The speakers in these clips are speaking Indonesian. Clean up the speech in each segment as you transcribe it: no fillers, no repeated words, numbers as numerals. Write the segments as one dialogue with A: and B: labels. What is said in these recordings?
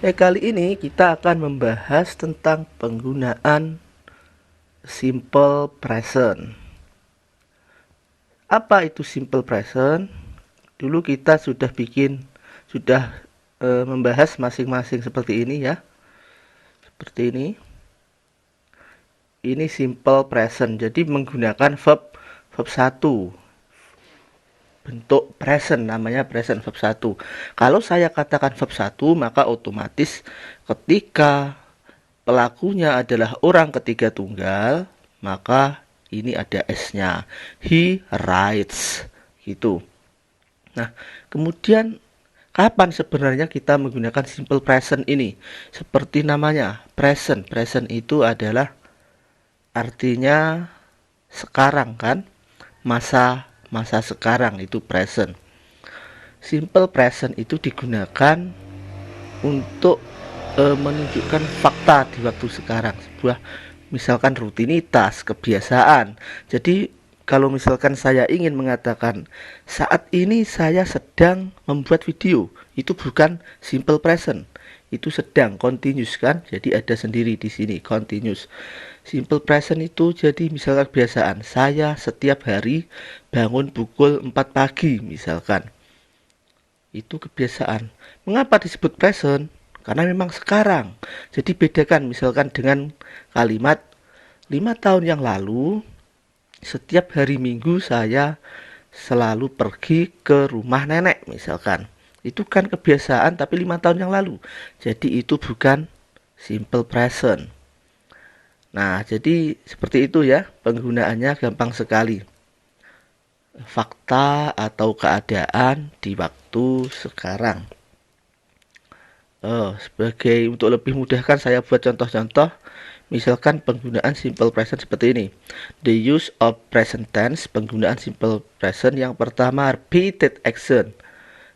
A: Kali ini kita akan membahas tentang penggunaan simple present. Apa itu simple present? Dulu kita sudah membahas masing-masing seperti ini ya. Seperti ini. Ini simple present. Jadi menggunakan verb 1. Bentuk present, namanya present verb 1. Kalau saya katakan verb 1, maka otomatis ketika pelakunya adalah orang ketiga tunggal, maka ini ada S-nya. He writes gitu. Nah, kemudian kapan sebenarnya kita menggunakan simple present ini? Seperti namanya, present. Present itu adalah artinya sekarang kan? Masa sekarang itu present. Simple present itu digunakan untuk menunjukkan fakta di waktu sekarang, sebuah misalkan rutinitas, kebiasaan. Jadi kalau misalkan saya ingin mengatakan saat ini saya sedang membuat video, itu bukan simple present, itu sedang, continuous kan, jadi ada sendiri di sini continuous. Simple present itu jadi misalkan kebiasaan, saya setiap hari bangun pukul 4 pagi misalkan, itu kebiasaan. Mengapa disebut present? Karena memang sekarang. Jadi bedakan misalkan dengan kalimat 5 tahun yang lalu setiap hari Minggu saya selalu pergi ke rumah nenek misalkan. Itu kan kebiasaan tapi 5 tahun yang lalu. Jadi itu bukan simple present. Nah, jadi seperti itu ya, penggunaannya gampang sekali. Fakta atau keadaan di waktu sekarang. Sebagai untuk lebih mudahkan saya buat contoh-contoh. Misalkan penggunaan simple present seperti ini. The use of present tense, penggunaan simple present yang pertama repeated action,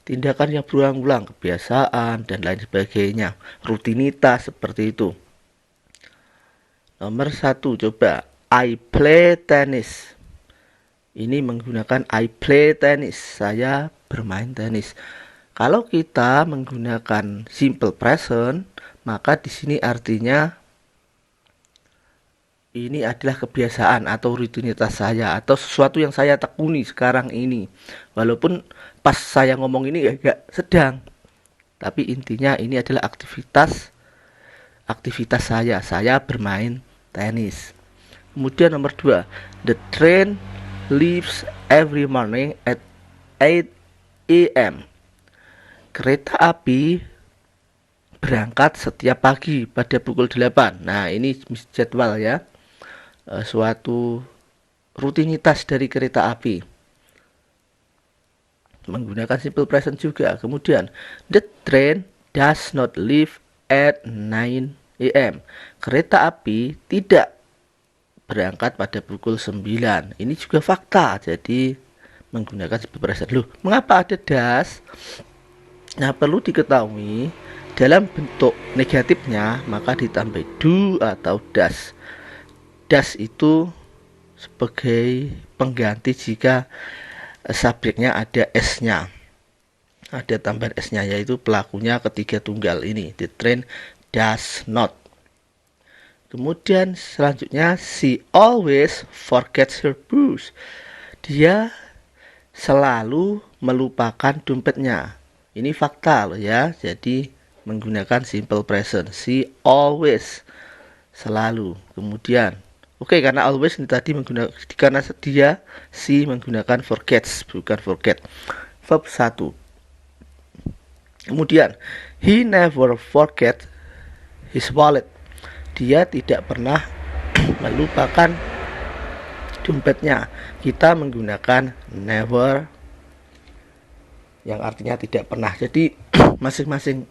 A: tindakan yang berulang-ulang, kebiasaan dan lain sebagainya, rutinitas seperti itu. Nomor 1 coba, I play tennis. Ini menggunakan I play tennis, saya bermain tenis. Kalau kita menggunakan simple present, maka di sini artinya ini adalah kebiasaan atau rutinitas saya atau sesuatu yang saya tekuni sekarang ini. Walaupun pas saya ngomong ini agak sedang, tapi intinya ini adalah aktivitas saya bermain tenis. Kemudian nomor 2, the train leaves every morning at 8 a.m. Kereta api berangkat setiap pagi pada pukul 8. Nah, ini jadwal ya. Suatu rutinitas dari kereta api. Menggunakan simple present juga. Kemudian, the train does not leave at 9 a.m. Kereta api tidak berangkat pada pukul 9. Ini juga fakta. Jadi menggunakan simple present. Loh, mengapa ada does? Nah, perlu diketahui dalam bentuk negatifnya maka ditambah do atau does. Does itu sebagai pengganti jika subjeknya ada S-nya. Ada tambahan S-nya yaitu pelakunya ketiga tunggal ini. The train does not. Kemudian selanjutnya she always forgets her purse. Dia selalu melupakan dompetnya. Ini fakta loh ya. Jadi menggunakan simple present. She always, selalu. Kemudian karena always ini tadi karena dia she menggunakan forgets bukan forget. Verb 1. Kemudian he never forget his wallet. Dia tidak pernah melupakan dompetnya. Kita menggunakan never yang artinya tidak pernah. Jadi masing-masing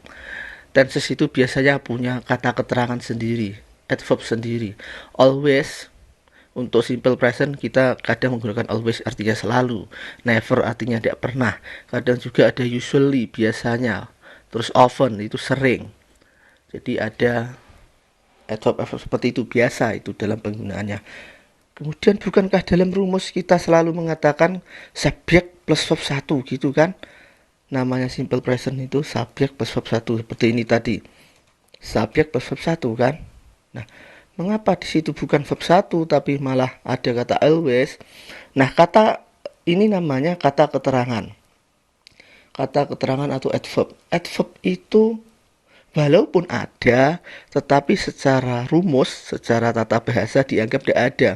A: tenses itu biasanya punya kata keterangan sendiri, adverb sendiri. Always untuk simple present kita kadang menggunakan always artinya selalu, never artinya tidak pernah. Kadang juga ada usually biasanya, terus often itu sering. Jadi ada adverb seperti itu biasa itu dalam penggunaannya. Kemudian bukankah dalam rumus kita selalu mengatakan subjek plus verb 1 gitu kan? Namanya simple present itu subjek plus verb 1 seperti ini tadi. subjek plus verb 1 kan. Nah, mengapa di situ bukan verb 1 tapi malah ada kata always? Nah, kata ini namanya kata keterangan. Kata keterangan atau adverb. Adverb itu walaupun ada, tetapi secara rumus, secara tata bahasa dianggap tidak ada.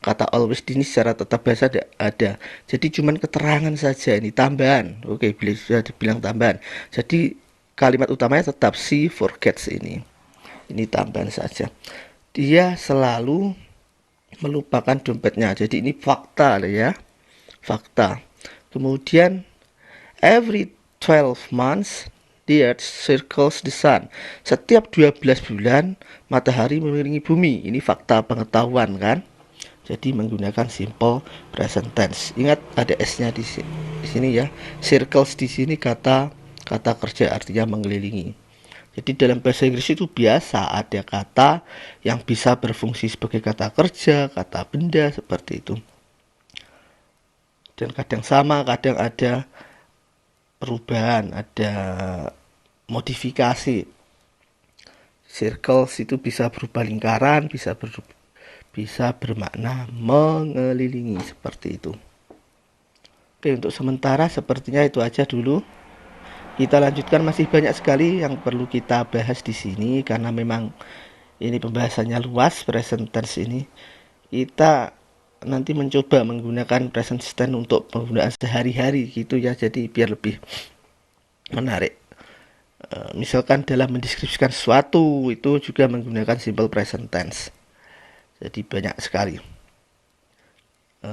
A: Kata always ini secara tata bahasa tidak ada. Jadi cuman keterangan saja, ini tambahan. Oke, bisa dibilang tambahan. Jadi kalimat utamanya tetap she forgets ini. Ini tambahan saja. Dia selalu melupakan dompetnya. Jadi ini fakta ya. Fakta. Kemudian every 12 months the earth circles the sun. Setiap 12 bulan matahari mengelilingi bumi. Ini fakta pengetahuan kan? Jadi menggunakan simple present tense. Ingat ada s-nya di sini ya. Circles di sini kata kerja artinya mengelilingi. Jadi dalam bahasa Inggris itu biasa ada kata yang bisa berfungsi sebagai kata kerja, kata benda seperti itu. Dan kadang sama, kadang ada perubahan, ada modifikasi. Circles itu bisa berupa lingkaran, bisa bermakna mengelilingi seperti itu. Oke, untuk sementara sepertinya itu aja dulu. Kita lanjutkan, masih banyak sekali yang perlu kita bahas di sini karena memang ini pembahasannya luas. Present tense ini kita nanti mencoba menggunakan present tense untuk penggunaan sehari-hari gitu ya, jadi biar lebih menarik. Misalkan dalam mendeskripsikan sesuatu itu juga menggunakan simple present tense, jadi banyak sekali.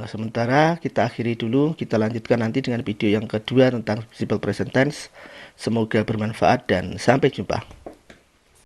A: Sementara kita akhiri dulu, kita lanjutkan nanti dengan video yang kedua tentang simple present tense. Semoga bermanfaat dan sampai jumpa.